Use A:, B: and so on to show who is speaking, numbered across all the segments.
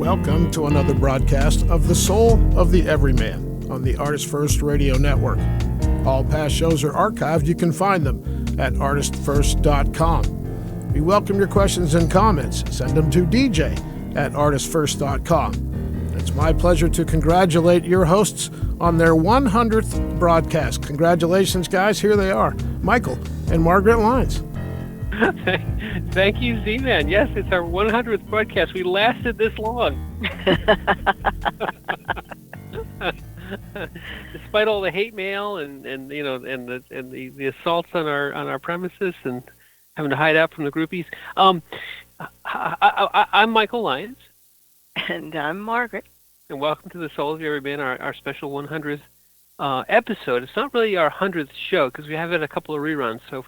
A: Welcome to another broadcast of The Soul of the Everyman on the ArtistFirst Radio Network. All past shows are archived. You can find them at ArtistFirst.com. We welcome your questions and comments. Send them to DJ@ArtistFirst.com. It's my pleasure to congratulate your hosts on their 100th broadcast. Congratulations, guys. Here they are, Michael and Margaret Lyons.
B: Thank you, Z-Man. Yes, it's our 100th broadcast. We lasted this long. Despite all the hate mail and the assaults on our premises and having to hide out from the groupies. I'm Michael Lyons.
C: And I'm Margaret.
B: And welcome to the Soul of the Everyman, our special 100th episode. It's not really our 100th show because we have had a couple of reruns. So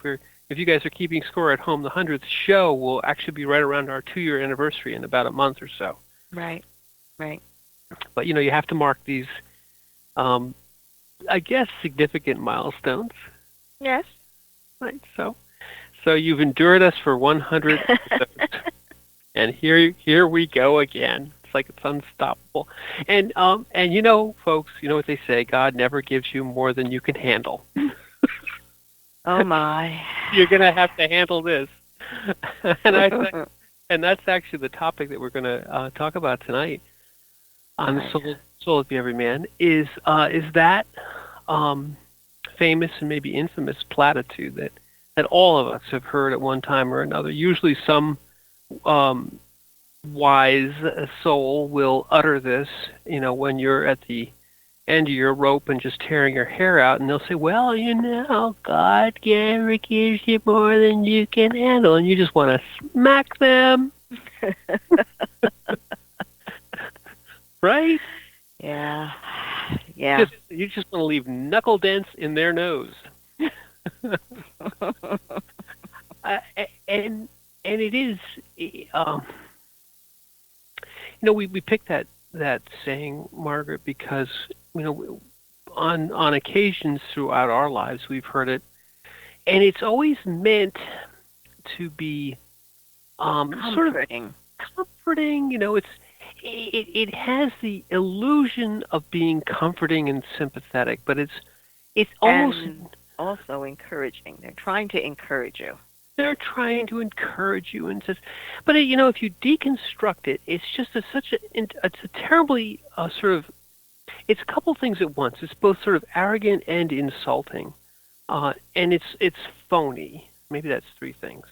B: if you guys are keeping score at home, the 100th show will actually be right around our 2-year anniversary in about a month or so.
C: Right.
B: But, you have to mark these, I guess, significant milestones.
C: Yes.
B: Right. So you've endured us for 100 episodes. And here we go again. It's like it's unstoppable. And folks, you know what they say, God never gives you more than you can handle.
C: Oh my!
B: You're gonna have to handle this, and that's actually the topic that we're gonna talk about tonight on the Soul of the Everyman. Is that famous and maybe infamous platitude that all of us have heard at one time or another. Usually, some wise soul will utter this, when you're at the end of your rope and just tearing your hair out, and they'll say, well, God never gives you more than you can handle, and you just want to smack them. Right?
C: Yeah.
B: You just want to leave knuckle dents in their nose. And it is, we picked that saying, Margaret, because on occasions throughout our lives we've heard it, and it's always meant to be
C: comforting.
B: Comforting. It has the illusion of being comforting and sympathetic, but it's almost
C: also encouraging. They're trying to encourage you.
B: They're trying to encourage you, and but if you deconstruct it, it's just it's a terribly it's a couple things at once. It's both sort of arrogant and insulting, and it's phony. Maybe that's three things,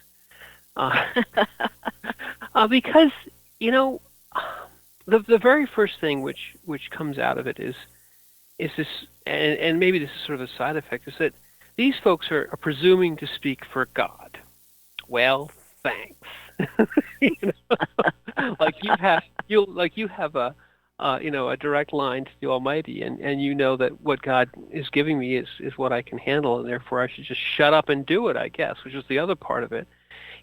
B: because the very first thing which comes out of it is this, and maybe this is sort of a side effect, is that these folks are presuming to speak for God. Well, thanks. Like you have a direct line to the Almighty, and you know that what God is giving me is what I can handle, and therefore I should just shut up and do it, I guess, which is the other part of it.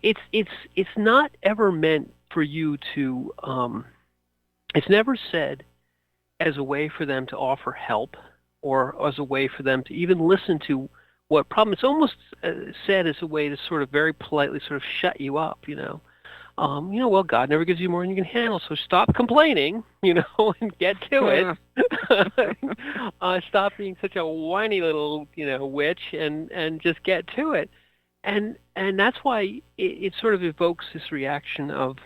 B: It's not ever meant for you to. It's never said as a way for them to offer help, or as a way for them to even listen to what problem. It's almost said as a way to sort of very politely sort of shut you up, well, God never gives you more than you can handle, so stop complaining, and get to it. Stop being such a whiny little, witch, and just get to it. And that's why it sort of evokes this reaction of,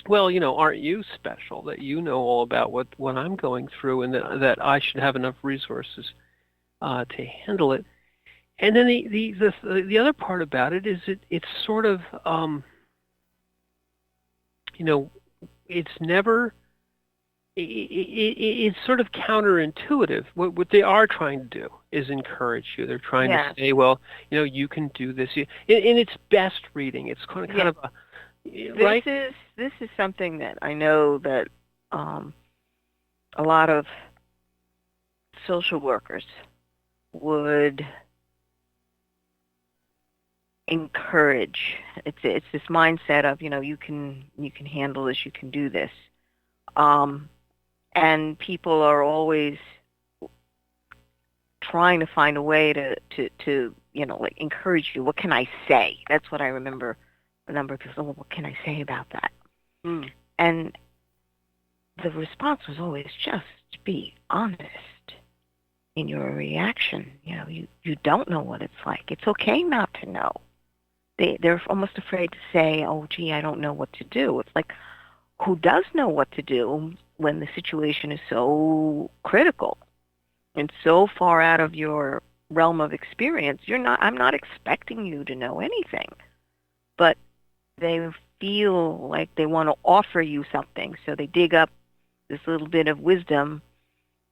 B: well, aren't you special that you know all about what I'm going through, and that I should have enough resources to handle it. And then the other part about it is it's sort of it's never it's sort of counterintuitive. What they are trying to do is encourage you. They're trying to say, well, you can do this. In its best reading, it's kind of a right.
C: This is something that I know that a lot of social workers would encourage. It's this mindset of you can handle this, you can do this, and people are always trying to find a way to encourage you. What can I say? That's what I remember. A number of people say, well, what can I say about that? And the response was always just be honest in your reaction. You don't know what it's like. It's okay not to know. They're almost afraid to say, oh, gee, I don't know what to do. It's like, who does know what to do when the situation is so critical and so far out of your realm of experience? I'm not expecting you to know anything, but they feel like they want to offer you something, so they dig up this little bit of wisdom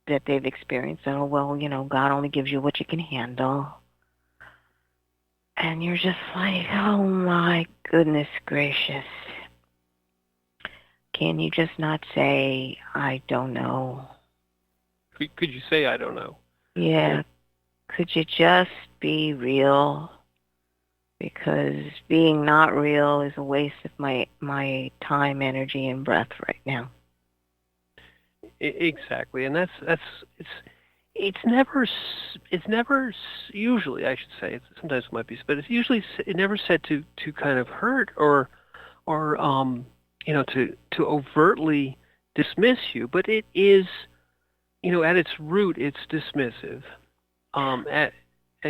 C: that they've experienced. Oh, well, God only gives you what you can handle. And you're just like, oh my goodness gracious. Can you just not say, I don't know?
B: Could you say, I don't know?
C: Yeah. Could you just be real? Because being not real is a waste of my time, energy, and breath right now.
B: Exactly, and it's never usually, I should say, sometimes it might be, but it's usually it never said to kind of hurt or to overtly dismiss you, but it is, at its root, it's dismissive. And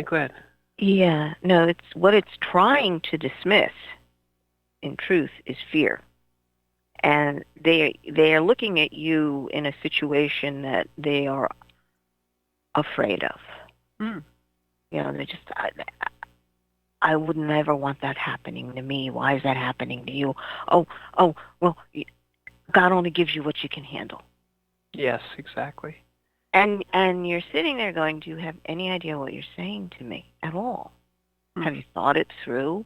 B: go ahead.
C: Yeah, no, it's trying to dismiss, in truth, is fear. And they are looking at you in a situation that they are afraid of.
B: Mm.
C: They just, I would never want that happening to me. Why is that happening to you? Oh, well, God only gives you what you can handle.
B: Yes, exactly.
C: And you're sitting there going, do you have any idea what you're saying to me at all? Mm. Have you thought it through?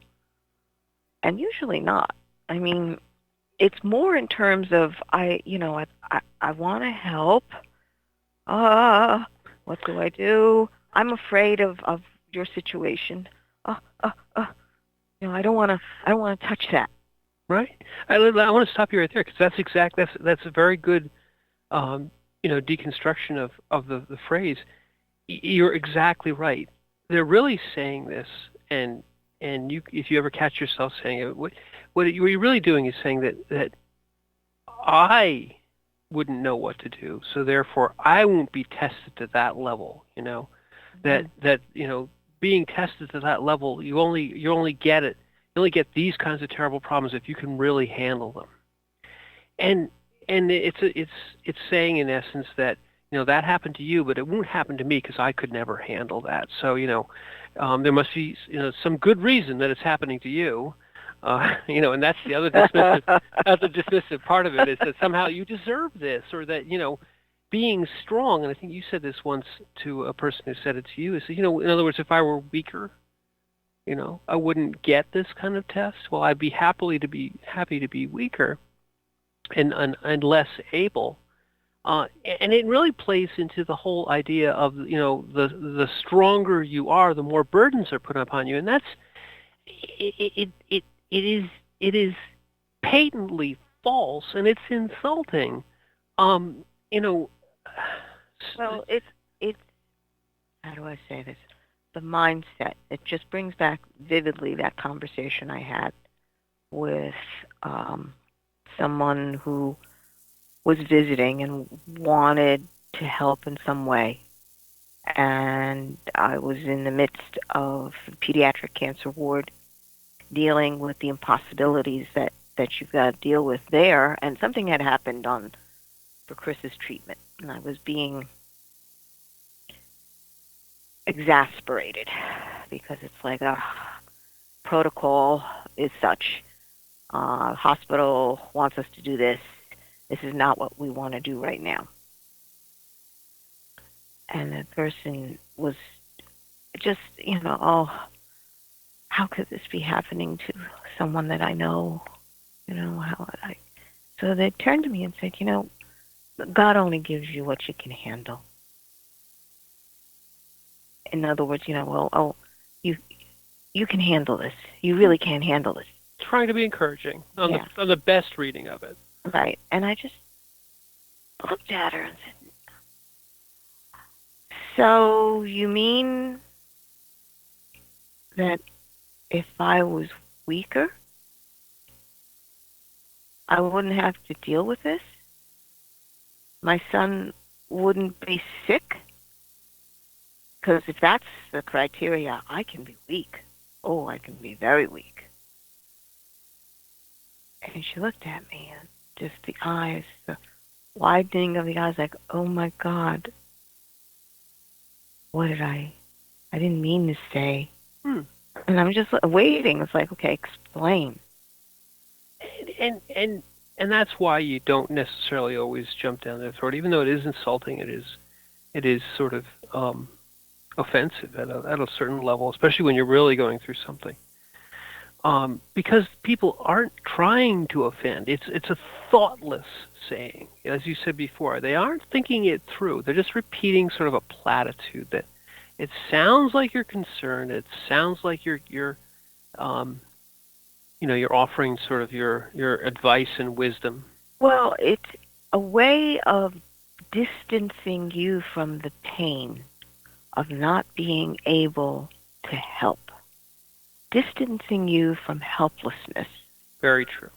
C: And usually not. I mean, it's more in terms of, I want to help. What do I do? I'm afraid of your situation. I don't want to touch that.
B: Right. I want to stop you right there, because that's a very good deconstruction of the phrase. You're exactly right. They're really saying this, and you, if you ever catch yourself saying it, what you're really doing is saying that I wouldn't know what to do, so therefore I won't be tested to that level. That being tested to that level, you only get it. You only get these kinds of terrible problems if you can really handle them. And it's saying in essence that that happened to you, but it won't happen to me because I could never handle that. So there must be some good reason that it's happening to you. And that's the other dismissive. That's the dismissive part of it, is that somehow you deserve this, or that being strong. And I think you said this once to a person who said it to you. Is in other words, if I were weaker, I wouldn't get this kind of test. Well, I'd be happy to be weaker and less able. And it really plays into the whole idea of the stronger you are, the more burdens are put upon you, and that's it is patently false, and it's insulting.
C: Well, it's how do I say this? The mindset. It just brings back vividly that conversation I had with someone who was visiting and wanted to help in some way. And I was in the midst of a pediatric cancer ward, dealing with the impossibilities that you've got to deal with there. And something had happened for Chris's treatment, and I was being exasperated because it's like protocol is such. Hospital wants us to do this. This is not what we want to do right now. And the person was just, how could this be happening to someone that I know? So they turned to me and said, God only gives you what you can handle. In other words, you can handle this. You really can handle this.
B: Trying to be encouraging on the best reading of it.
C: Right. And I just looked at her and said, so you mean that if I was weaker, I wouldn't have to deal with this? my son wouldn't be sick? Because if that's the criteria, I can be weak. Oh, I can be very weak. And she looked at me, and just the eyes, the widening of the eyes, like, oh my God, what did I didn't mean to say. And I'm just waiting. It's like, okay, explain.
B: And that's why you don't necessarily always jump down their throat, even though it is insulting. It is sort of offensive at a certain level, especially when you're really going through something. Because people aren't trying to offend. It's a thoughtless saying, as you said before. They aren't thinking it through. They're just repeating sort of a platitude that it sounds like you're concerned. It sounds like you're you're offering sort of your advice and wisdom.
C: Well, it's a way of distancing you from the pain of not being able to help. Distancing you from helplessness.
B: Very true.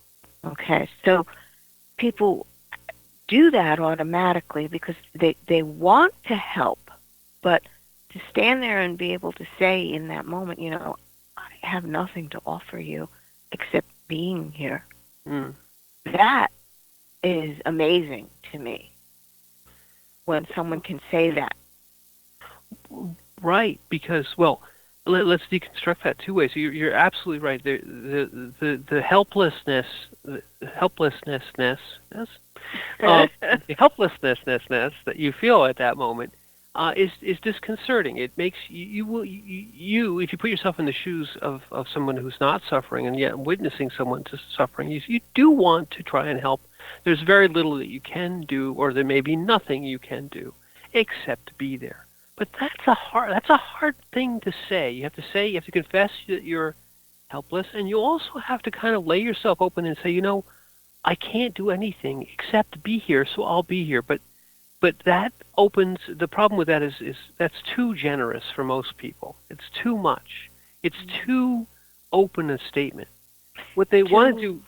C: Okay, so people do that automatically because they want to help, but to stand there and be able to say in that moment, I have nothing to offer you except being here. That is amazing to me when someone can say that.
B: Right, because, well, let's deconstruct that two ways. So you're absolutely right. The helplessness that you feel at that moment is disconcerting. It makes you if you put yourself in the shoes of someone who's not suffering and yet witnessing someone suffering, you do want to try and help. There's very little that you can do, or there may be nothing you can do except be there. But that's a hard thing to say. You have to confess that you're helpless, and you also have to kind of lay yourself open and say, I can't do anything except be here, so I'll be here. But that opens the problem with that is that's too generous for most people. It's too much. It's too open a statement. What they want to do,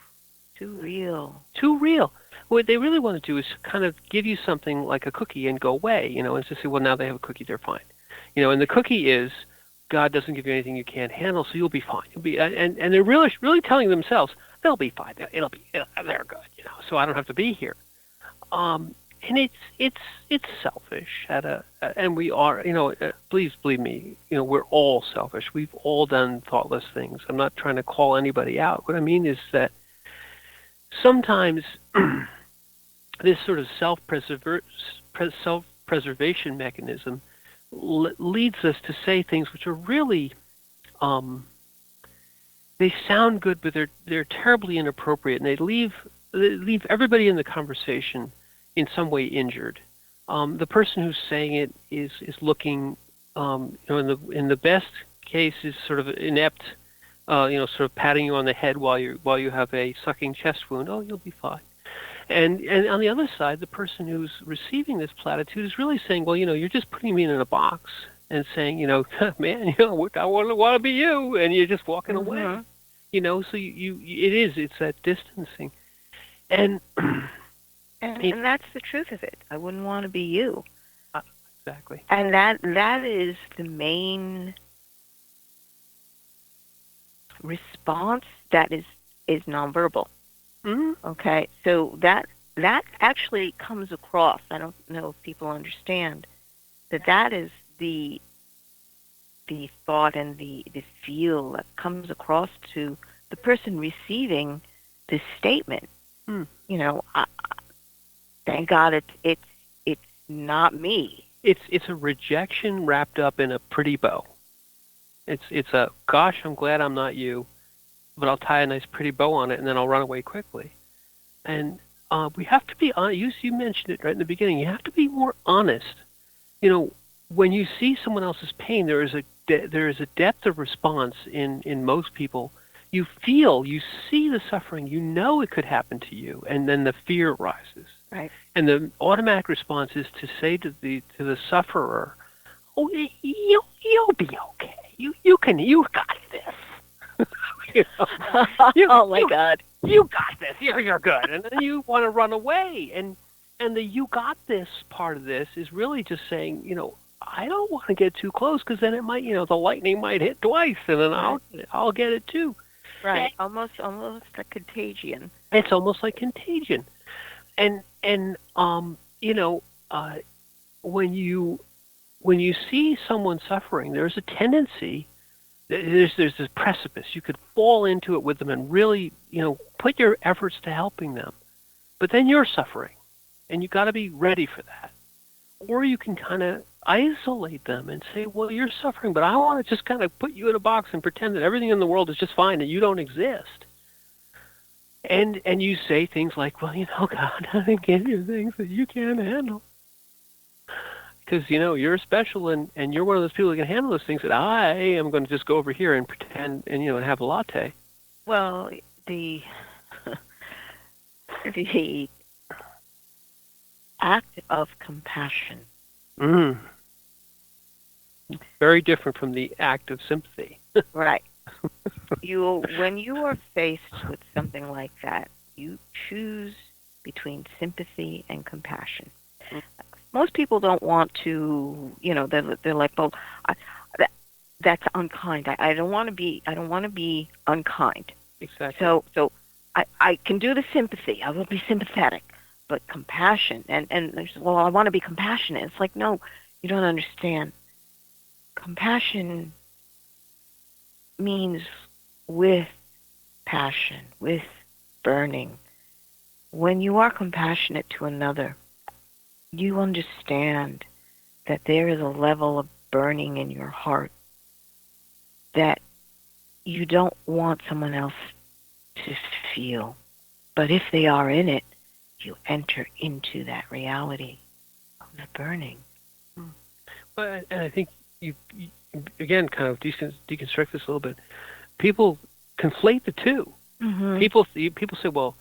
C: too real.
B: What they really want to do is kind of give you something like a cookie and go away, and just say, well, now they have a cookie, they're fine. And the cookie is, God doesn't give you anything you can't handle, so you'll be fine. You'll be, and they're really telling themselves, they'll be fine. They're good, so I don't have to be here. And it's selfish and we are, please believe me, we're all selfish. We've all done thoughtless things. I'm not trying to call anybody out. What I mean is that sometimes this sort of self-preservation mechanism leads us to say things which are really, they sound good, but they're terribly inappropriate, and they leave everybody in the conversation in some way injured. The person who's saying it is looking, in the best case, is sort of inept, sort of patting you on the head while you have a sucking chest wound. Oh, you'll be fine. And on the other side, the person who's receiving this platitude is really saying, well, you're just putting me in a box and saying, man, I want to be you, and you're just walking away. So it's that distancing, and
C: that's the truth of it. I wouldn't want to be you.
B: Exactly.
C: And that is the main response that is nonverbal. Okay, so that actually comes across. I don't know if people understand that is the thought and the feel that comes across to the person receiving this statement. Thank God it's not me.
B: It's a rejection wrapped up in a pretty bow. It's a, gosh, I'm glad I'm not you, but I'll tie a nice pretty bow on it and then I'll run away quickly. And we have to be honest. You mentioned it right in the beginning. You have to be more honest. When you see someone else's pain, there is a depth of response in most people. You see the suffering. It could happen to you, and then the fear rises.
C: Right.
B: And the automatic response is to say to the sufferer, "Oh, you'll be okay. You got this."
C: Oh my God.
B: You got this. You're good. And then you want to run away. And And the "you got this" part of this is really just saying, I don't want to get too close because then it might, the lightning might hit twice, and then
C: Right.
B: I'll get it too.
C: Right. Almost a contagion.
B: It's almost like contagion. And when you see someone suffering, there's a tendency. There's this precipice. You could fall into it with them and really, put your efforts to helping them. But then you're suffering, and you got to be ready for that. Or you can kind of isolate them and say, well, you're suffering, but I want to just kind of put you in a box and pretend that everything in the world is just fine and you don't exist. And you say things like, well, God, I give you things that you can't handle. Because, you're special and you're one of those people who can handle those things that I am going to just go over here and pretend and, and have a latte.
C: Well, the the act of compassion.
B: Very different from the act of sympathy.
C: Right. When you are faced with something like that, you choose between sympathy and compassion. Most people don't want to, they're like, well, that's unkind. I don't want to be unkind.
B: Exactly.
C: So I can do the sympathy. I will be sympathetic, but compassion and well, I want to be compassionate. It's like, no, you don't understand. Compassion means with passion, with burning. When you are compassionate to another, you understand that there is a level of burning in your heart that you don't want someone else to feel. But if they are in it, you enter into that reality of the burning.
B: But and I think you again kind of deconstruct this a little bit. People conflate the two.
C: Mm-hmm.
B: People say, well,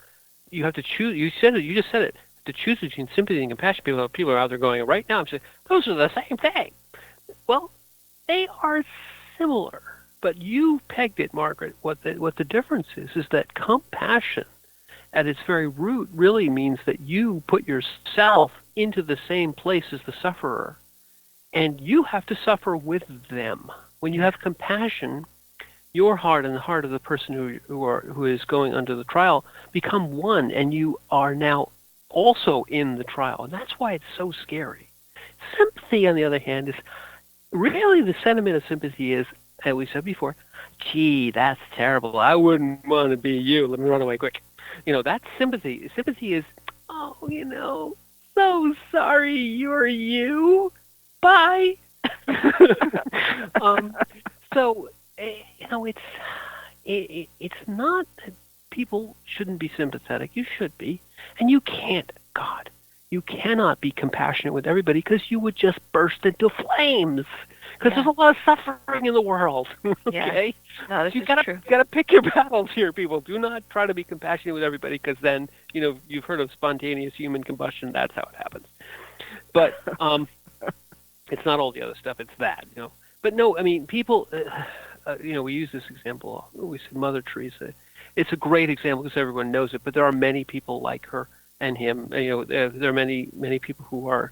B: you have to choose. You just said it. To choose between sympathy and compassion. People are out there going right now. I'm saying those are the same thing. Well, they are similar, but you pegged it, Margaret. What the difference is that compassion, at its very root, really means that you put yourself into the same place as the sufferer, and you have to suffer with them. When you have compassion, your heart and the heart of the person who is going under the trial become one, and you are now also in the trial, and that's why it's so scary. Sympathy, on the other hand, is really the sentiment of sympathy is, as we said before, gee, that's terrible. I wouldn't want to be you. Let me run away quick. That's sympathy. Sympathy is, oh, so sorry you're you. Bye. So, it's not that people shouldn't be sympathetic. You should be. And you can't, God, you cannot be compassionate with everybody because you would just burst into flames. Because there's a lot of suffering in the world. Okay?
C: Yeah. No, this is true.
B: You gotta pick your battles here, people. Do not try to be compassionate with everybody because then, you've heard of spontaneous human combustion. That's how it happens. But it's not all the other stuff. It's that, But no, I mean, people, we use this example. We said Mother Teresa. It's a great example because everyone knows it, but there are many people like her and him. There are many, many people who are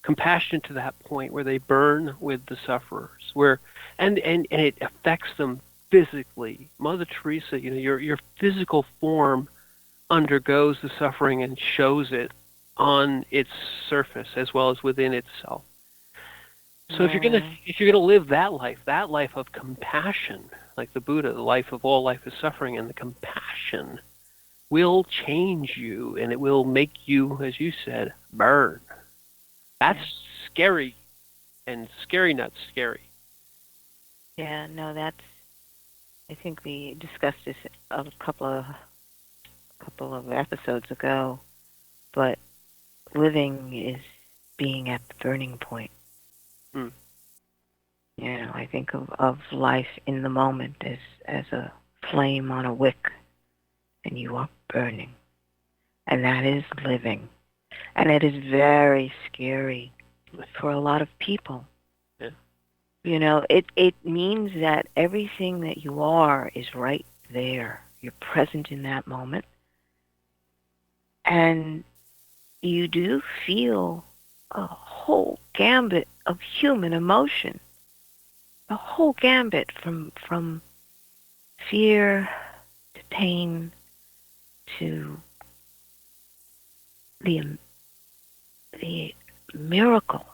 B: compassionate to that point where they burn with the sufferers, and it affects them physically. Mother Teresa, your physical form undergoes the suffering and shows it on its surface as well as within itself. So if you're gonna live that life of compassion, like the Buddha, the life of all life is suffering, and the compassion will change you, and it will make you, as you said, burn. That's scary, and scary, not scary.
C: Yeah, no, I think we discussed this a couple of episodes ago, but living is being at the burning point. I think of life in the moment as a flame on a wick, and you are burning. And that is living. And it is very scary for a lot of people.
B: Yeah.
C: It means that everything that you are is right there. You're present in that moment. And you do feel a whole gambit of human emotion, a whole gambit from fear to pain to the the miracle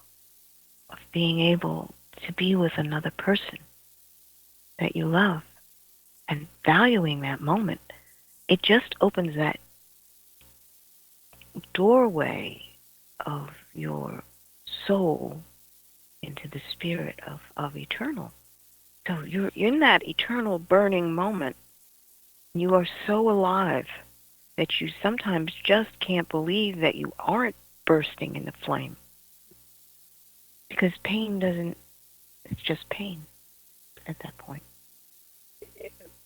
C: of being able to be with another person that you love and valuing that moment. It just opens that doorway of your soul into the spirit of eternal. So you're in that eternal burning moment. You are so alive that you sometimes just can't believe that you aren't bursting into flame. Because pain doesn't, it's just pain at that point.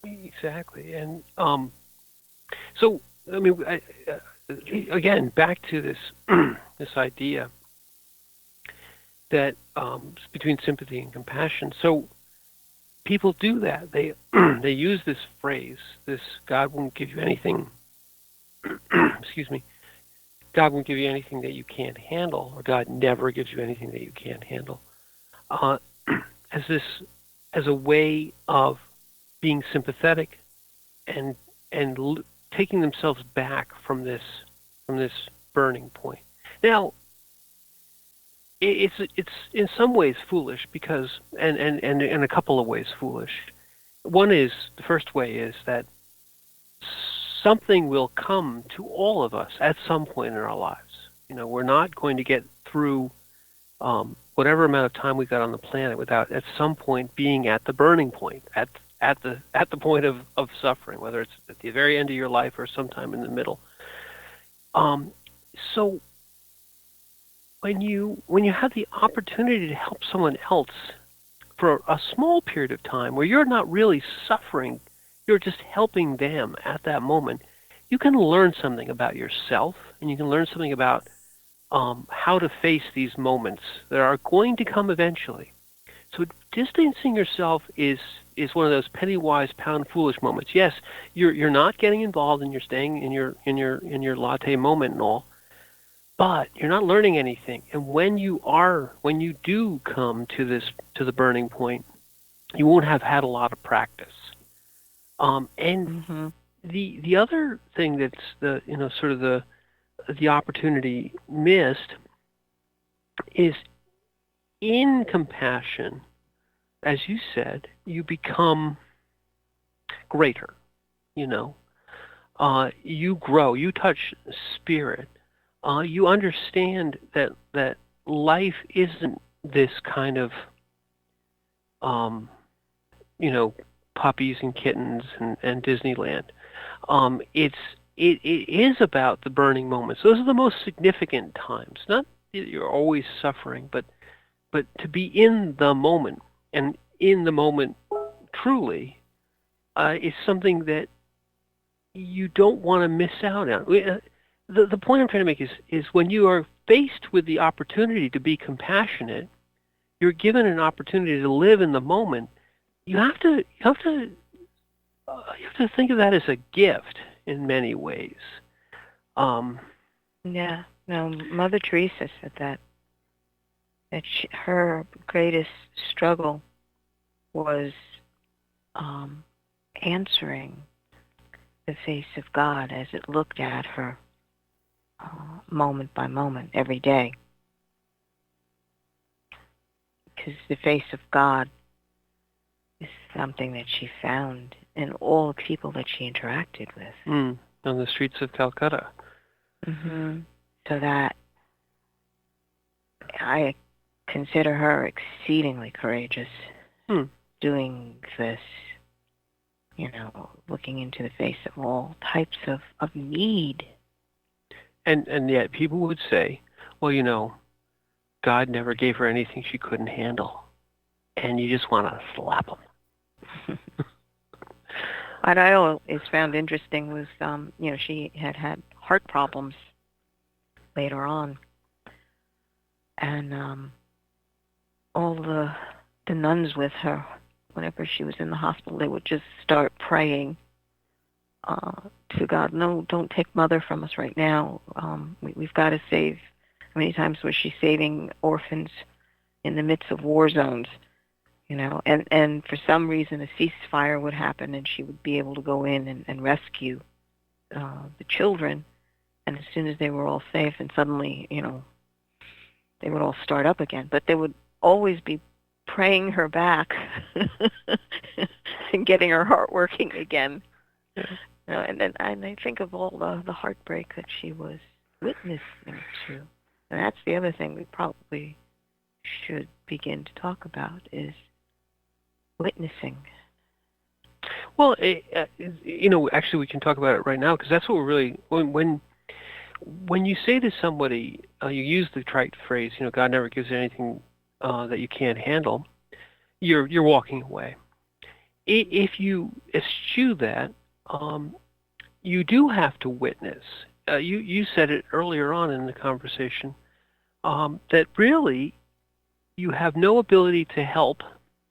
B: Exactly. And so, I mean, again, back to this this idea that between sympathy and compassion. So people do that. They they use this phrase, this God won't give you anything. Excuse me. God won't give you anything that you can't handle, or God never gives you anything that you can't handle. Uh, as this, as a way of being sympathetic and taking themselves back from this burning point. Now, it's in some ways foolish because and in a couple of ways foolish. One is, the first way is that something will come to all of us at some point in our lives. You know, we're not going to get through whatever amount of time we got on the planet without at some point being at the burning point, at the point of suffering, whether it's at the very end of your life or sometime in the middle. So when you have the opportunity to help someone else for a small period of time where you're not really suffering, you're just helping them at that moment, you can learn something about yourself, and you can learn something about how to face these moments that are going to come eventually. So distancing yourself is one of those penny wise pound foolish moments. Yes, you're not getting involved and you're staying in your latte moment and all, but you're not learning anything. And when you do come to the burning point, you won't have had a lot of practice. And the other thing that's sort of the opportunity missed is, in compassion, as you said, you become greater. You grow. You touch spirit. You understand that life isn't this kind of puppies and kittens and Disneyland. It is about the burning moments. Those are the most significant times. Not that you're always suffering, but to be in the moment, and in the moment truly, is something that you don't want to miss out on. The point I'm trying to make is when you are faced with the opportunity to be compassionate, you're given an opportunity to live in the moment. You have to think of that as a gift in many ways.
C: Yeah. No, Mother Teresa said that her greatest struggle was answering the face of God as it looked at her moment by moment every day. Because the face of God is something that she found in all the people that she interacted with.
B: On the streets of Calcutta.
C: Mm-hmm. So that I consider her exceedingly courageous doing this, looking into the face of all types of need.
B: And yet people would say, well, God never gave her anything she couldn't handle. And you just want to slap them.
C: What I always found interesting was, she had heart problems later on. And all the nuns with her, whenever she was in the hospital, they would just start praying to God, no, don't take Mother from us right now. We've got to save. How many times was she saving orphans in the midst of war zones? And for some reason a ceasefire would happen and she would be able to go in and rescue the children. And as soon as they were all safe, and suddenly, they would all start up again. But they would always be praying her back and getting her heart working again.
B: Yeah.
C: And I think of all the heartbreak that she was witnessing to. And that's the other thing we probably should begin to talk about is witnessing.
B: Well, actually, we can talk about it right now because that's what we're really when you say to somebody, you use the trite phrase, God never gives you anything that you can't handle. You're walking away. If you eschew that, you do have to witness. You said it earlier on in the conversation that really you have no ability to help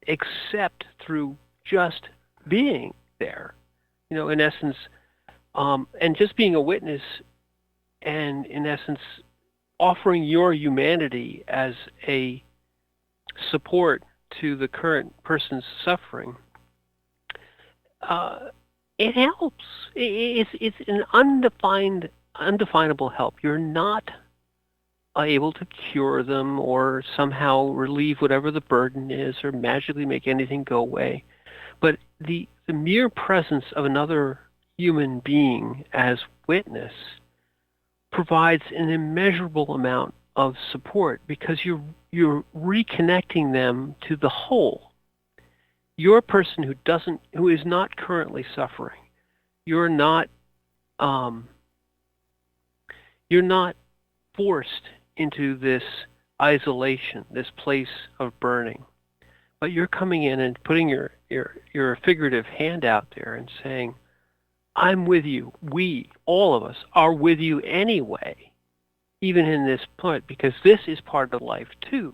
B: except through just being there. In essence, and just being a witness, and in essence, offering your humanity as a support to the current person's suffering. It helps. It's an undefinable help. You're not able to cure them or somehow relieve whatever the burden is or magically make anything go away. But the mere presence of another human being as witness provides an immeasurable amount of support because you're reconnecting them to the whole. You're a person who is not currently suffering. You're not forced into this isolation, this place of burning. But you're coming in and putting your figurative hand out there and saying, I'm with you. We, all of us, are with you anyway, even in this point, because this is part of life too.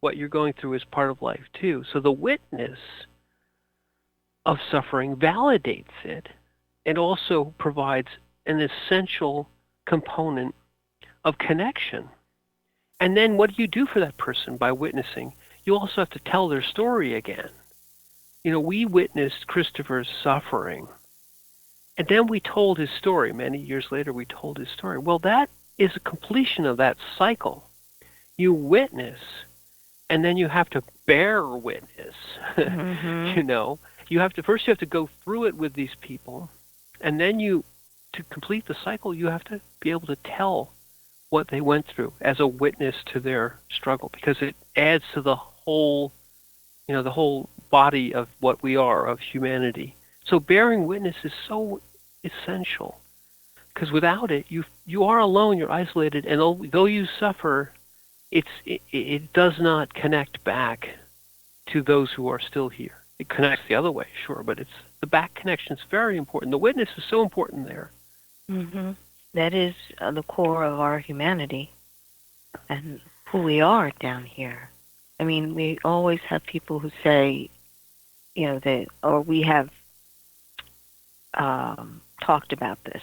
B: What you're going through is part of life too. So the witness of suffering validates it and also provides an essential component of connection. And then what do you do for that person by witnessing? You also have to tell their story again. We witnessed Christopher's suffering, and then we told his story. Many years later, we told his story. Well, that is a completion of that cycle. You witness, and then you have to bear witness.
C: Mm-hmm.
B: You have to go through it with these people, and then to complete the cycle, you have to be able to tell what they went through as a witness to their struggle, because it adds to the whole, the whole body of what we are, of humanity. So bearing witness is so essential, because without it, you are alone, you're isolated, and though you suffer, it does not connect back to those who are still here. It connects the other way, sure, but the back connection is very important. The witness is so important there.
C: Mm-hmm. That is the core of our humanity and who we are down here. I mean, we always have people who say, we have talked about this,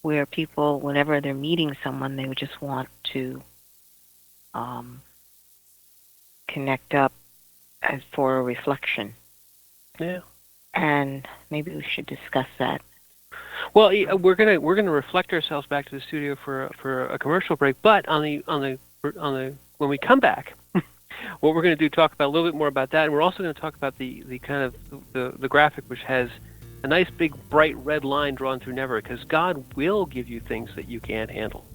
C: where people, whenever they're meeting someone, they would just want to connect up as for a reflection.
B: Yeah.
C: And maybe we should discuss that.
B: Well, we're gonna reflect ourselves back to the studio for a commercial break. But on the when we come back, what we're going to do talk about a little bit more about that, and we're also going to talk about the kind of the graphic, which has a nice big bright red line drawn through never, because God will give you things that you can't handle.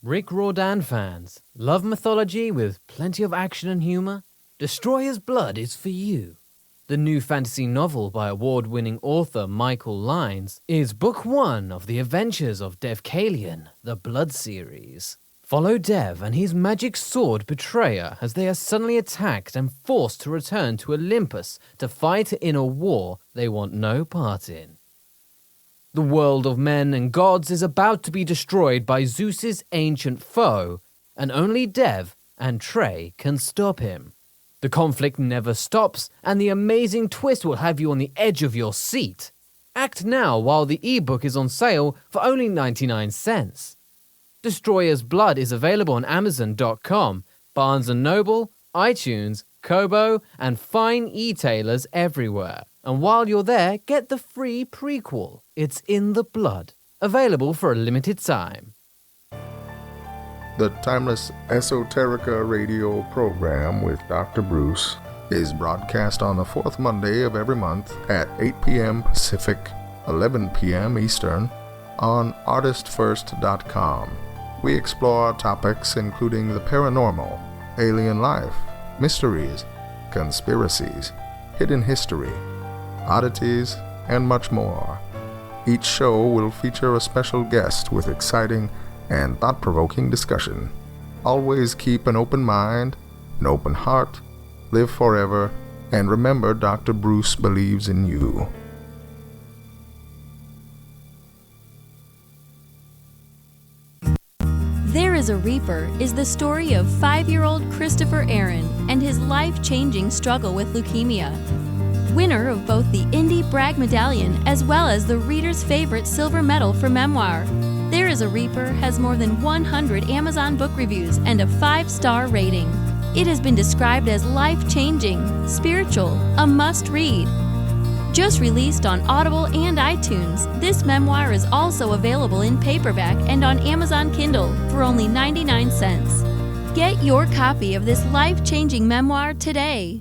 D: Rick Riordan fans, love mythology with plenty of action and humor? Destroyer's Blood is for you. The new fantasy novel by award-winning author Michael Lynes is book 1 of the adventures of Dev Kalian, the Blood series. Follow Dev and his magic sword betrayer as they are suddenly attacked and forced to return to Olympus to fight in a war they want no part in. The world of men and gods is about to be destroyed by Zeus's ancient foe, and only Dev and Trey can stop him. The conflict never stops, and the amazing twist will have you on the edge of your seat. Act now while the ebook is on sale for only 99 cents. Destroyer's Blood is available on Amazon.com, Barnes & Noble, iTunes, Kobo, and fine e-tailers everywhere. And while you're there, get the free prequel, It's in the Blood, available for a limited time.
E: The Timeless Esoterica radio program with Dr. Bruce is broadcast on the fourth Monday of every month at 8 p.m. Pacific, 11 p.m. Eastern on ArtistFirst.com. We explore topics including the paranormal, alien life, mysteries, conspiracies, hidden history, oddities, and much more. Each show will feature a special guest with exciting and thought-provoking discussion. Always keep an open mind, an open heart, live forever, and remember Dr. Bruce believes in you.
F: There is a Reaper is the story of 5-year-old Christopher Aaron and his life-changing struggle with leukemia. Winner of both the Indie Bragg Medallion as well as the reader's favorite silver medal for memoir, There is a Reaper has more than 100 Amazon book reviews and a 5-star rating. It has been described as life-changing, spiritual, a must-read. Just released on Audible and iTunes, this memoir is also available in paperback and on Amazon Kindle for only 99 cents. Get your copy of this life-changing memoir today.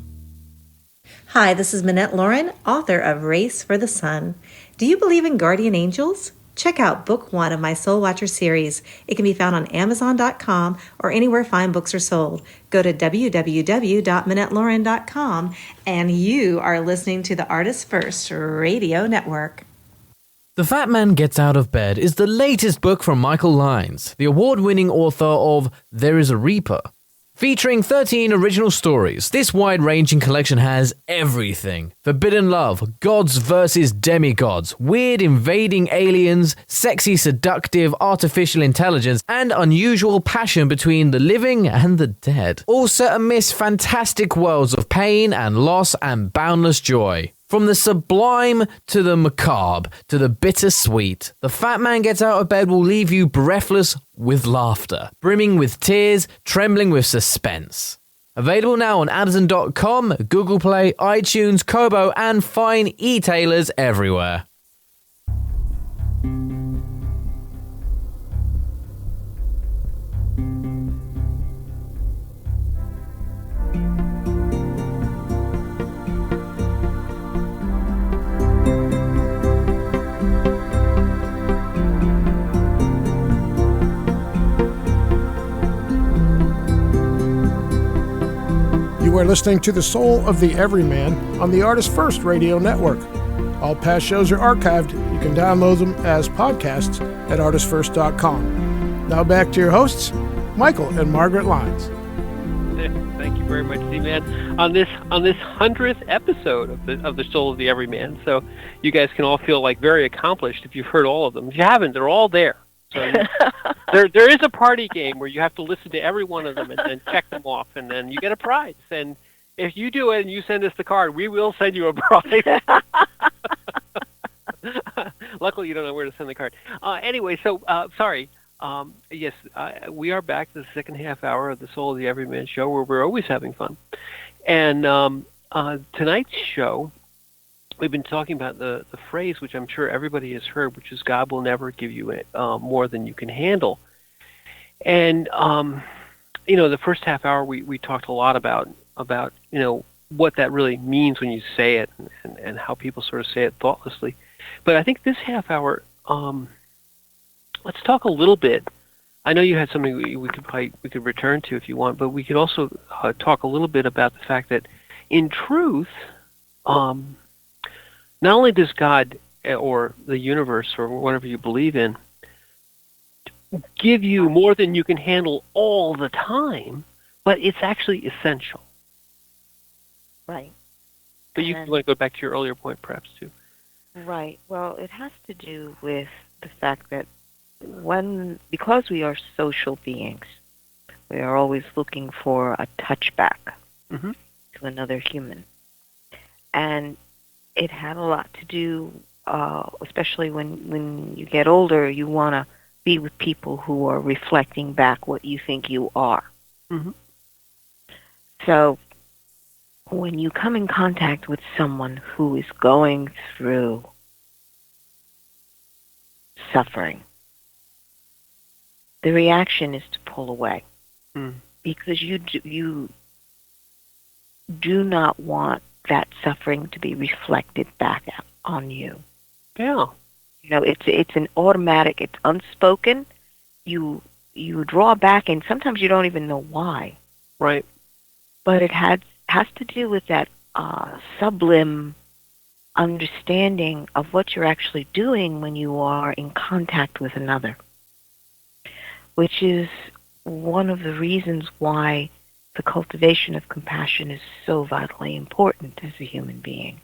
G: Hi, this is Minette Lauren, author of Race for the Sun. Do you believe in guardian angels? Check out Book 1 of my Soul Watcher series. It can be found on Amazon.com or anywhere fine books are sold. Go to www.minettelauren.com and you are listening to the ArtistFirst Radio Network.
D: The Fat Man Gets Out of Bed is the latest book from Michael Lyons, the award-winning author of There is a Reaper. Featuring 13 original stories, this wide-ranging collection has everything. Forbidden love, gods versus demigods, weird invading aliens, sexy seductive artificial intelligence, and unusual passion between the living and the dead. All set amidst fantastic worlds of pain and loss and boundless joy. From the sublime to the macabre to the bittersweet, The Fat Man Gets Out of Bed will leave you breathless with laughter, brimming with tears, trembling with suspense. Available now on Amazon.com, Google Play, iTunes, Kobo, and fine e-tailers everywhere.
A: You are listening to The Soul of the Everyman on the ArtistFirst Radio Network. All past shows are archived. You can download them as podcasts at ArtistFirst.com. Now back to your hosts, Michael and Margaret Lyons.
B: Thank you very much, Z-Man, on this 100th episode of the Soul of the Everyman. So you guys can all feel like very accomplished if you've heard all of them. If you haven't, they're all there. So there is a party game where you have to listen to every one of them and then check them off, and then you get a prize. And if you do it and you send us the card, we will send you a prize. Luckily, you don't know where to send the card. Anyway, so sorry. Yes, we are back to the second half hour of the Soul of the Everyman show, where we're always having fun. And tonight's show, we've been talking about the phrase, which I'm sure everybody has heard, which is God will never give you more than you can handle. And, the first half hour, we talked a lot about what that really means when you say it and how people sort of say it thoughtlessly. But I think this half hour, let's talk a little bit. I know you had something we could return to if you want, but we could also talk a little bit about the fact that in truth, not only does God or the universe or whatever you believe in give you more than you can handle all the time, but it's actually essential.
C: Right.
B: But you want to go back to your earlier point, perhaps, too.
C: Right. Well, it has to do with the fact that because we are social beings, we are always looking for a touchback
B: Hmm.
C: to another human. And it had a lot to do, especially when you get older, you want to be with people who are reflecting back what you think you are.
B: Hmm.
C: So when you come in contact with someone who is going through suffering, the reaction is to pull away
B: Mm.
C: because you do not want that suffering to be reflected back on you.
B: Yeah.
C: You know, it's an automatic, it's unspoken. You draw back, and sometimes you don't even know why.
B: Right.
C: But it has to do with that sublime understanding of what you're actually doing when you are in contact with another, which is one of the reasons why the cultivation of compassion is so vitally important as a human being.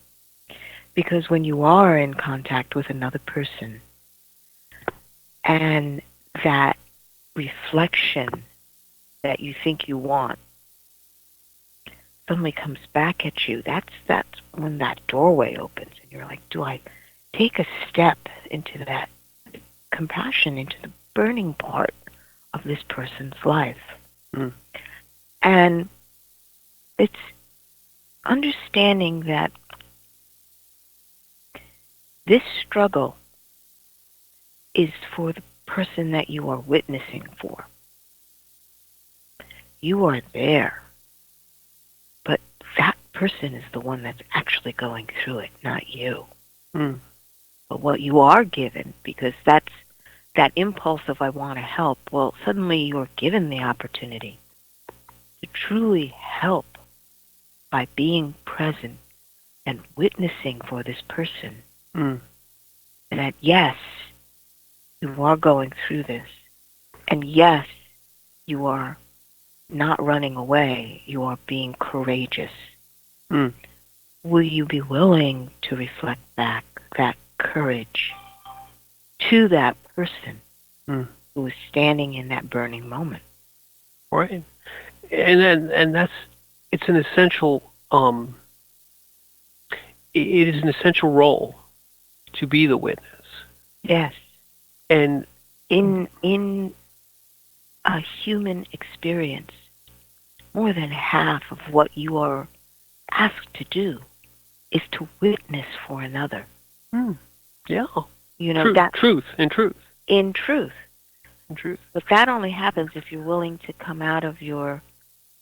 C: Because when you are in contact with another person and that reflection that you think you want suddenly comes back at you, that's when that doorway opens and you're like, do I take a step into that compassion, into the burning part of this person's life?
B: Mm.
C: And it's understanding that this struggle is for the person that you are witnessing for. You are there, but that person is the one that's actually going through it, not you.
B: Mm.
C: But what you are given, because that's that impulse of I want to help, well, suddenly you're given the opportunity to truly help by being present and witnessing for this person.
B: Mm.
C: And that, yes, you are going through this. And yes, you are not running away. You are being courageous.
B: Mm.
C: Will you be willing to reflect back that courage to that person who is standing in that burning moment?
B: Right. And that's it's an essential it is an essential role to be the witness.
C: Yes.
B: And
C: In a human experience, more than half of what you are asked to do is to witness for another.
B: Yeah.
C: You know, that
B: truth.
C: in truth.
B: In truth.
C: But that only happens if you're willing to come out of your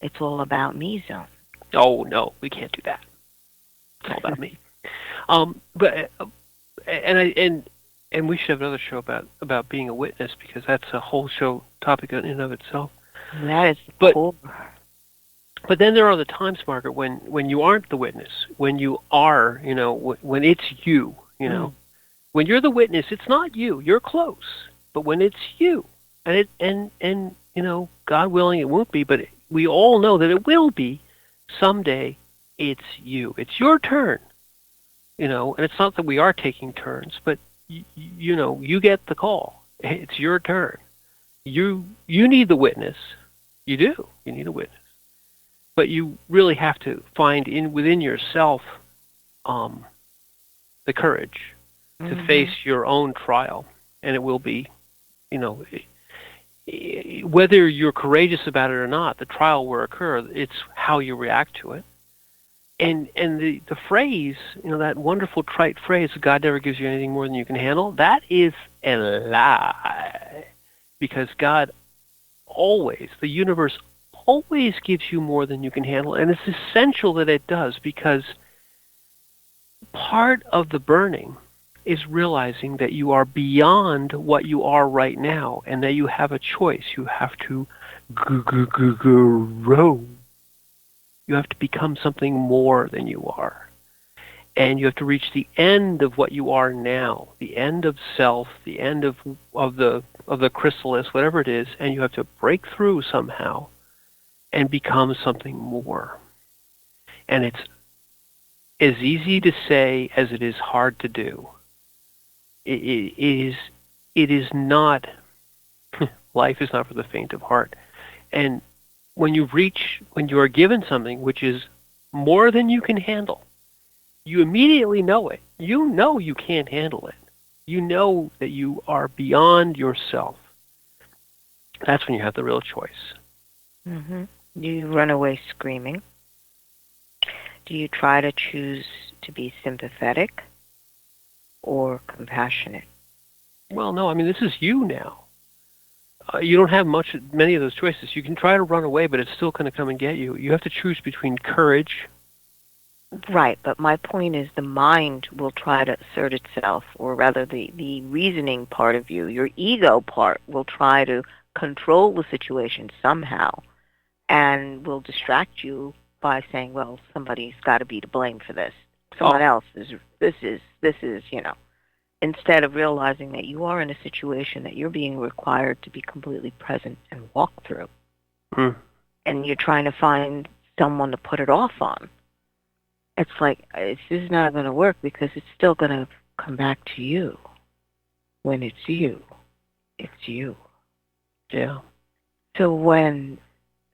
C: it's all about me zone.
B: Oh no, we can't do that. It's all about me. But and we should have another show about being a witness, because that's a whole show topic in and of itself.
C: That is the core.
B: But then there are the times, Margaret, when you aren't the witness, when you are, when it's you, when you're the witness, it's not you. You're close, but when it's you, and God willing, it won't be, but we all know that it will be someday. It's you. It's your turn. And it's not that we are taking turns, but you get the call. It's your turn. You need the witness. You do. You need a witness. But you really have to find within yourself the courage to face your own trial, and it will be, whether you're courageous about it or not, the trial will occur. It's how you react to it. And the phrase, that wonderful trite phrase, God never gives you anything more than you can handle, that is a lie. Because God always, the universe always gives you more than you can handle. And it's essential that it does, because part of the burning is realizing that you are beyond what you are right now, and that you have a choice. You have to grow. You have to become something more than you are. And you have to reach the end of what you are now, the end of self, the end of the chrysalis, whatever it is, and you have to break through somehow and become something more. And it's as easy to say as it is hard to do. it is not, life is not for the faint of heart. And when you are given something which is more than you can handle, you immediately know it. You know you can't handle it. You know that you are beyond yourself. That's when you have the real choice.
C: Mm-hmm. Do you run away screaming? Do you try to choose to be sympathetic or compassionate?
B: Well, no, I mean, this is you now. You don't have many of those choices. You can try to run away, but it's still going to come and get you. You have to choose between courage.
C: Right, but my point is the mind will try to assert itself, or rather the reasoning part of you, your ego part, will try to control the situation somehow and will distract you by saying, well, somebody's got to be to blame for this. Someone else is, this is, instead of realizing that you are in a situation that you're being required to be completely present and walk through.
B: Mm.
C: And you're trying to find someone to put it off on. It's like, this is not going to work because it's still going to come back to you. When it's you, it's you.
B: Yeah.
C: So when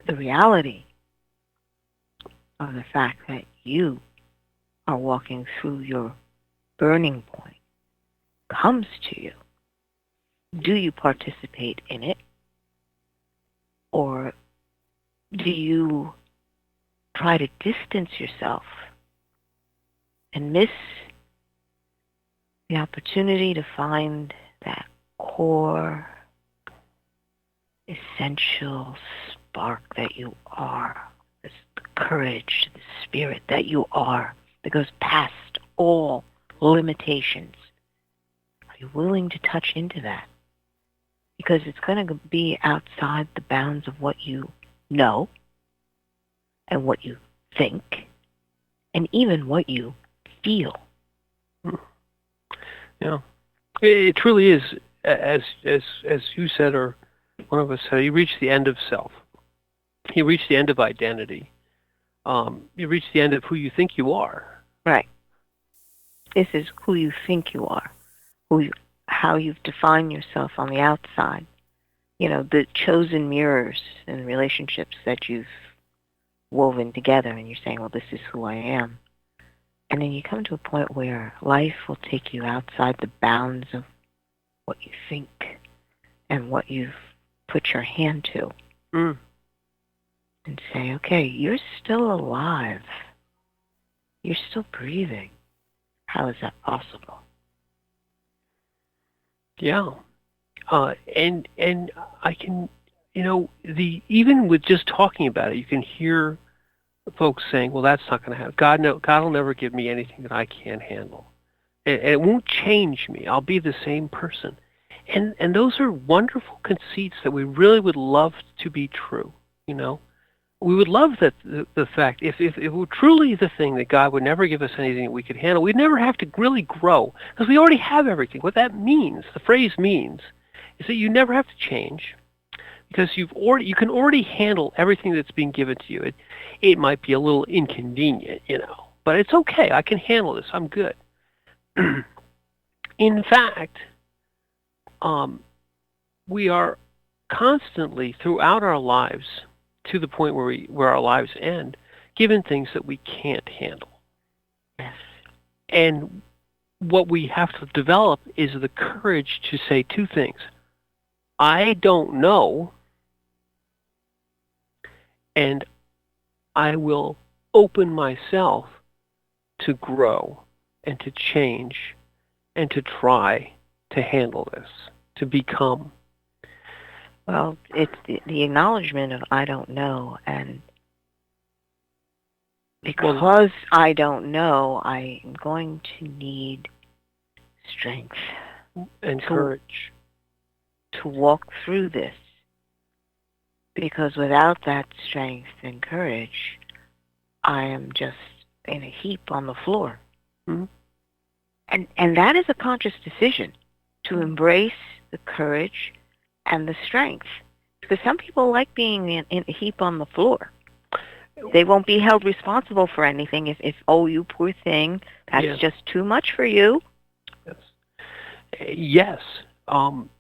C: the reality of the fact that you are walking through your burning point comes to you, do you participate in it? Or do you try to distance yourself and miss the opportunity to find that core, essential spark that you are, this courage, the spirit that you are, that goes past all limitations? Are you willing to touch into that? Because it's going to be outside the bounds of what you know and what you think and even what you feel.
B: Yeah. It truly is, as you said, or one of us said, you reach the end of self. You reach the end of identity. You reach the end of who you think you are.
C: Right. This is who you think you are, how you've defined yourself on the outside. The chosen mirrors and relationships that you've woven together, and you're saying, well, this is who I am. And then you come to a point where life will take you outside the bounds of what you think and what you've put your hand to.
B: Mm.
C: And say, okay, you're still alive. You're still breathing. How is that possible?
B: Yeah. And I can, even with just talking about it, you can hear folks saying, well, that's not going to happen. God will never give me anything that I can't handle. And it won't change me. I'll be the same person. And those are wonderful conceits that we really would love to be true, We would love that the fact, if it were truly the thing that God would never give us anything that we could handle, we'd never have to really grow, because we already have everything. What that means, the phrase means, is that you never have to change, because you can already handle everything that's being given to you. It might be a little inconvenient, but it's okay. I can handle this. I'm good. In fact, we are constantly throughout our lives, to the point where our lives end, given things that we can't handle.
C: Yes.
B: And what we have to develop is the courage to say two things. I don't know, and I will open myself to grow and to change and to try to handle this, to become.
C: Well, it's the acknowledgement of I don't know, and because I don't know, I am going to need strength
B: and courage
C: to walk through this. Because without that strength and courage, I am just in a heap on the floor.
B: Mm-hmm.
C: And that is a conscious decision, to embrace the courage and the strength. Because some people like being in a heap on the floor. They won't be held responsible for anything if oh, you poor thing, that's just too much for you.
B: Yes. Yes,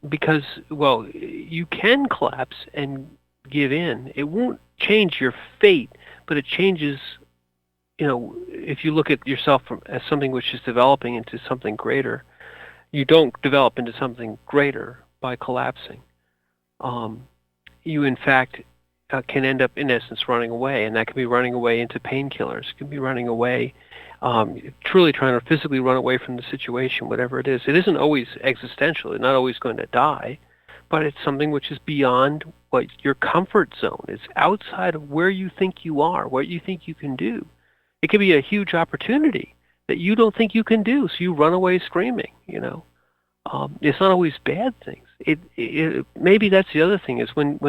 B: because, well, you can collapse and give in. It won't change your fate, but it changes, if you look at yourself as something which is developing into something greater, you don't develop into something greater by collapsing. You, in fact, can end up, in essence, running away, and that can be running away into painkillers. It can be running away, truly trying to physically run away from the situation, whatever it is. It isn't always existential. You're not always going to die, but it's something which is beyond what your comfort zone is, outside of where you think you are, what you think you can do. It can be a huge opportunity that you don't think you can do, so you run away screaming. It's not always bad things. Maybe that's the other thing is when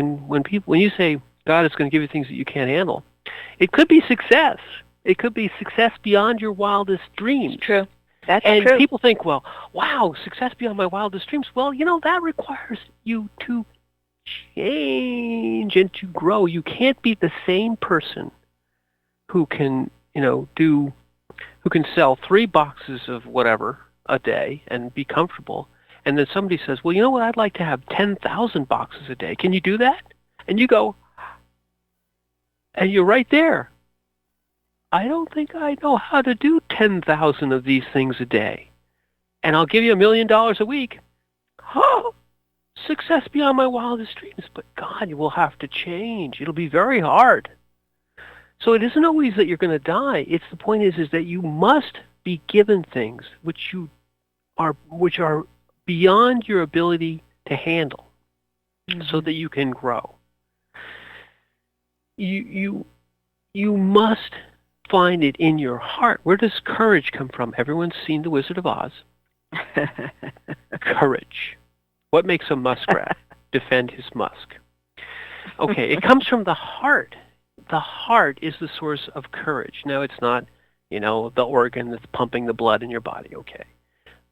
B: you say God is going to give you things that you can't handle, it could be success. It could be success beyond your wildest dreams.
C: It's true. That's
B: and
C: true.
B: People think, well, wow, success beyond my wildest dreams. Well, that requires you to change and to grow. You can't be the same person who can, who can sell 3 boxes of whatever a day and be comfortable. And then somebody says, well, you know what? I'd like to have 10,000 boxes a day. Can you do that? And you go, and you're right there. I don't think I know how to do 10,000 of these things a day. And I'll give you $1 million a week. Oh, success beyond my wildest dreams. But God, you will have to change. It'll be very hard. So it isn't always that you're going to die. It's the point is that you must be given things which are beyond your ability to handle, so that you can grow. You must find it in your heart. Where does courage come from? Everyone's seen The Wizard of Oz. Courage. What makes a muskrat defend his musk? Okay, it comes from the heart. The heart is the source of courage. Now, it's not, the organ that's pumping the blood in your body, okay?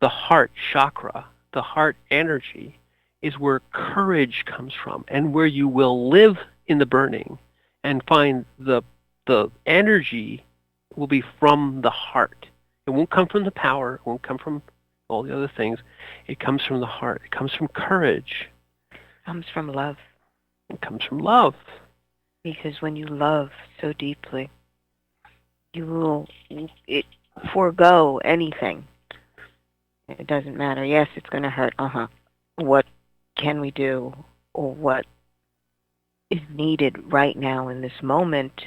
B: The heart chakra, the heart energy, is where courage comes from, and where you will live in the burning and find the energy will be from the heart. It won't come from the power. It won't come from all the other things. It comes from the heart. It comes from courage.
C: It comes from love.
B: It comes from love.
C: Because when you love so deeply, you will forego anything. It doesn't matter. Yes, it's going to hurt. What can we do, or what is needed right now in this moment?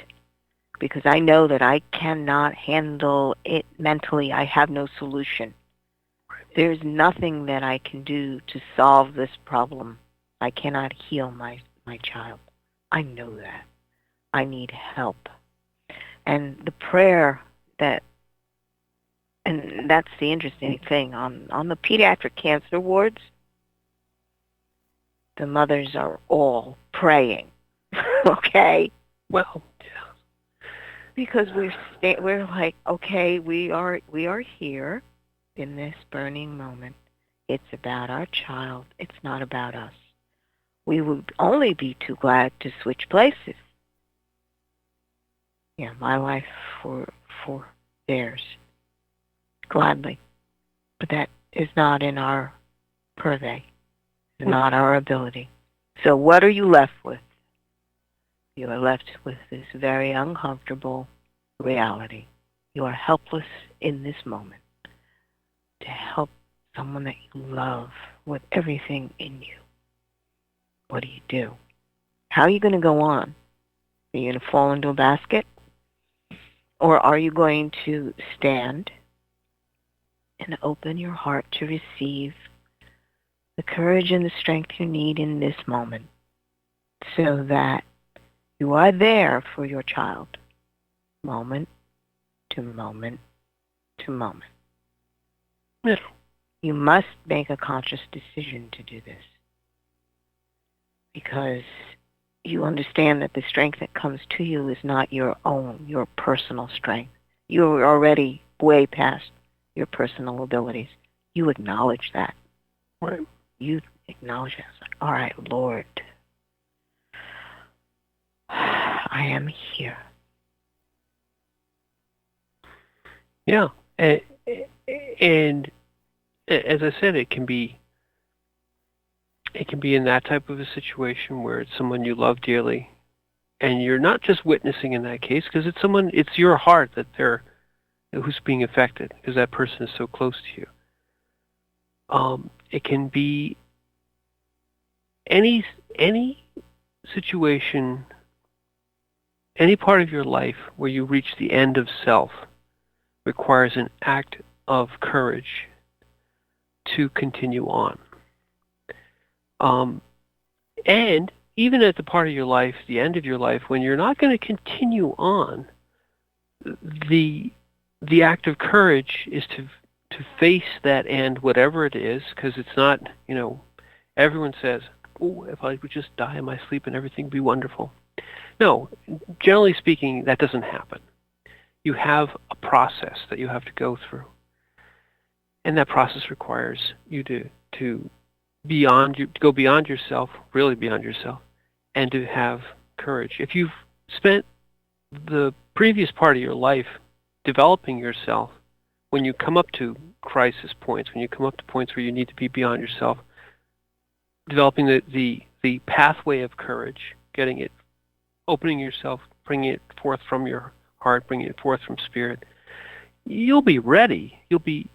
C: Because I know that I cannot handle it mentally. I have no solution. There's nothing that I can do to solve this problem. I cannot heal my child. I know that. I need help. And the prayer and that's the interesting thing, on the pediatric cancer wards, the mothers are all praying. Okay?
B: Well, yeah.
C: Because we're like, okay, we are here in this burning moment. It's about our child. It's not about us. We would only be too glad to switch places. Yeah, my life for theirs. Gladly. But that is not in our purvey. It's not our ability. So what are you left with? You are left with this very uncomfortable reality. You are helpless in this moment to help someone that you love with everything in you. What do? How are you going to go on? Are you going to fall into a basket? Or are you going to stand and open your heart to receive the courage and the strength you need in this moment, so that you are there for your child, moment to moment to moment?
B: Yeah.
C: You must make a conscious decision to do this, because you understand that the strength that comes to you is not your own, your personal strength. You're already way past your personal abilities. You acknowledge that.
B: Right.
C: You acknowledge it. It's like, all right, Lord, I am here.
B: Yeah. And as I said, it can be in that type of a situation where it's someone you love dearly, and you're not just witnessing in that case because it's your heart that they're who's being affected because that person is so close to you. It can be any situation, any part of your life where you reach the end of self requires an act of courage to continue on. And even at the part of your life, the end of your life, when you're not going to continue on, the act of courage is to face that end, whatever it is, because it's not, everyone says, oh, if I would just die in my sleep and everything would be wonderful. No, generally speaking, that doesn't happen. You have a process that you have to go through. And that process requires you to go beyond yourself, really beyond yourself, and to have courage. If you've spent the previous part of your life developing yourself, when you come up to crisis points, when you come up to points where you need to be beyond yourself, developing the pathway of courage, getting it, opening yourself, bringing it forth from your heart, bringing it forth from spirit, you'll be ready. You'll be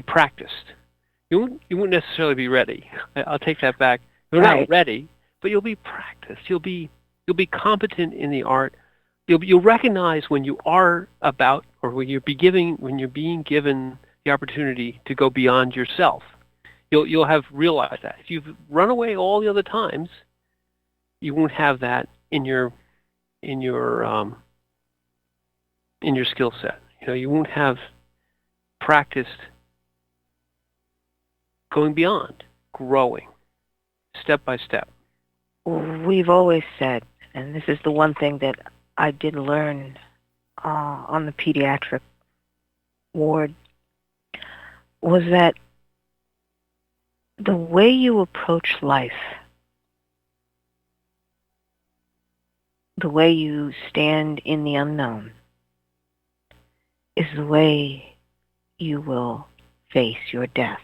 B: practiced. You won't necessarily be ready. I'll take that back. You're not ready, but you'll be practiced. You'll be competent in the art. You'll recognize when you are about, or when you're being given the opportunity to go beyond yourself. You'll have realized that. If you've run away all the other times, you won't have that in your skill set. You won't have practiced going beyond, growing, step by step.
C: We've always said, and this is the one thing that I did learn on the pediatric ward, was that the way you approach life, the way you stand in the unknown, is the way you will face your death.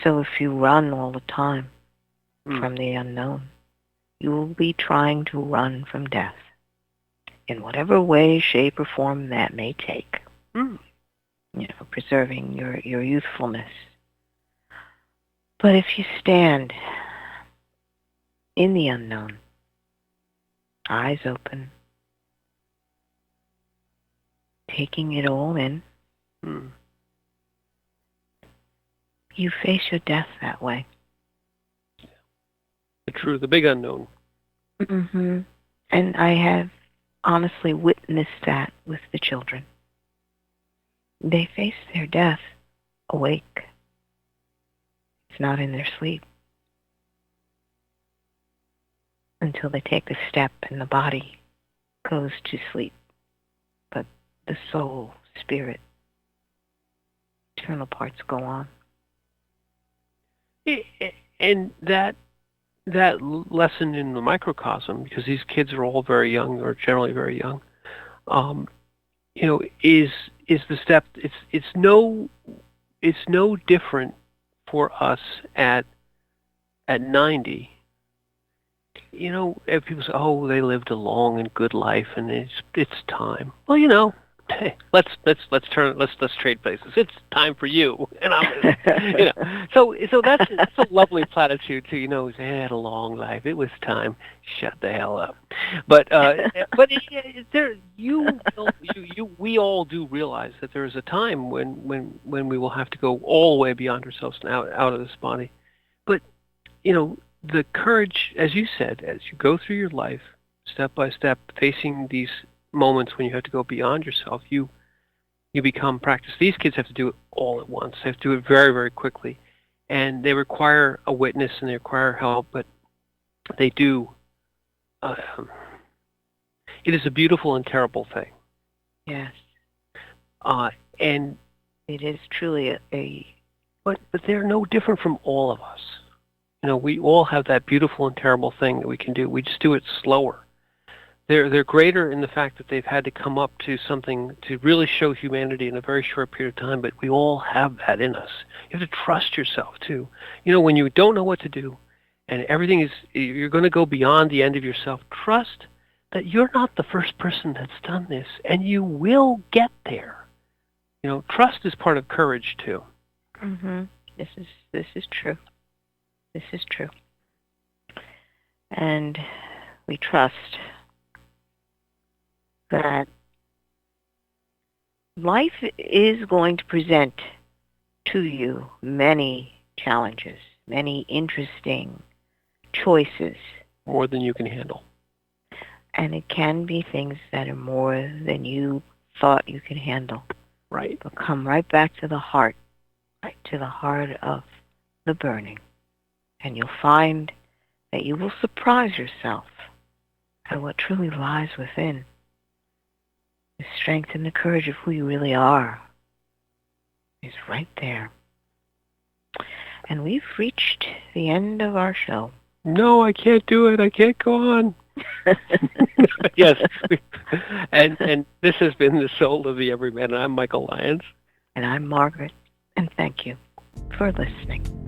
C: So if you run all the time from the unknown, you will be trying to run from death in whatever way, shape, or form that may take. Preserving your youthfulness. But if you stand in the unknown, eyes open, taking it all in, you face your death that way.
B: The big unknown.
C: Mm-hmm. And I have honestly witnessed that with the children. They face their death awake. It's not in their sleep. Until they take the step and the body goes to sleep. But the soul, spirit, eternal parts go on.
B: And that lesson in the microcosm, because these kids are all very young, or generally very young, is the step. It's no different for us at 90. If people say, "Oh, they lived a long and good life, and it's time." Well, hey, let's trade places. It's time for you, and I'm, So that's a lovely platitude to they had a long life. It was time. Shut the hell up. But we all do realize that there is a time when we will have to go all the way beyond ourselves and out of this body. But the courage, as you said, as you go through your life, step by step, facing these moments when you have to go beyond yourself, you become practiced. These kids have to do it all at once. They have to do it very, very quickly. And they require a witness and they require help, but they do. It is a beautiful and terrible thing.
C: Yes.
B: And
C: it is truly
B: But they're no different from all of us. We all have that beautiful and terrible thing that we can do. We just do it slower. they're greater in the fact that they've had to come up to something to really show humanity in a very short period of time, but we all have that in us. You have to trust yourself, too. You know, when you don't know what to do and you're going to go beyond the end of yourself, trust that you're not the first person that's done this, and you will get there. You know, trust is part of courage, too.
C: Mm-hmm. This is true. This is true. And we trust that life is going to present to you many challenges, many interesting choices.
B: More than you can handle.
C: And it can be things that are more than you thought you could handle.
B: Right.
C: But come right back to the heart, right to the heart of the burning. And you'll find that you will surprise yourself at what truly lies within. The strength and the courage of who you really are is right there. And we've reached the end of our show.
B: No, I can't do it. I can't go on. Yes. And this has been The Soul of the Everyman. I'm Michael Lyons.
C: And I'm Margaret. And thank you for listening.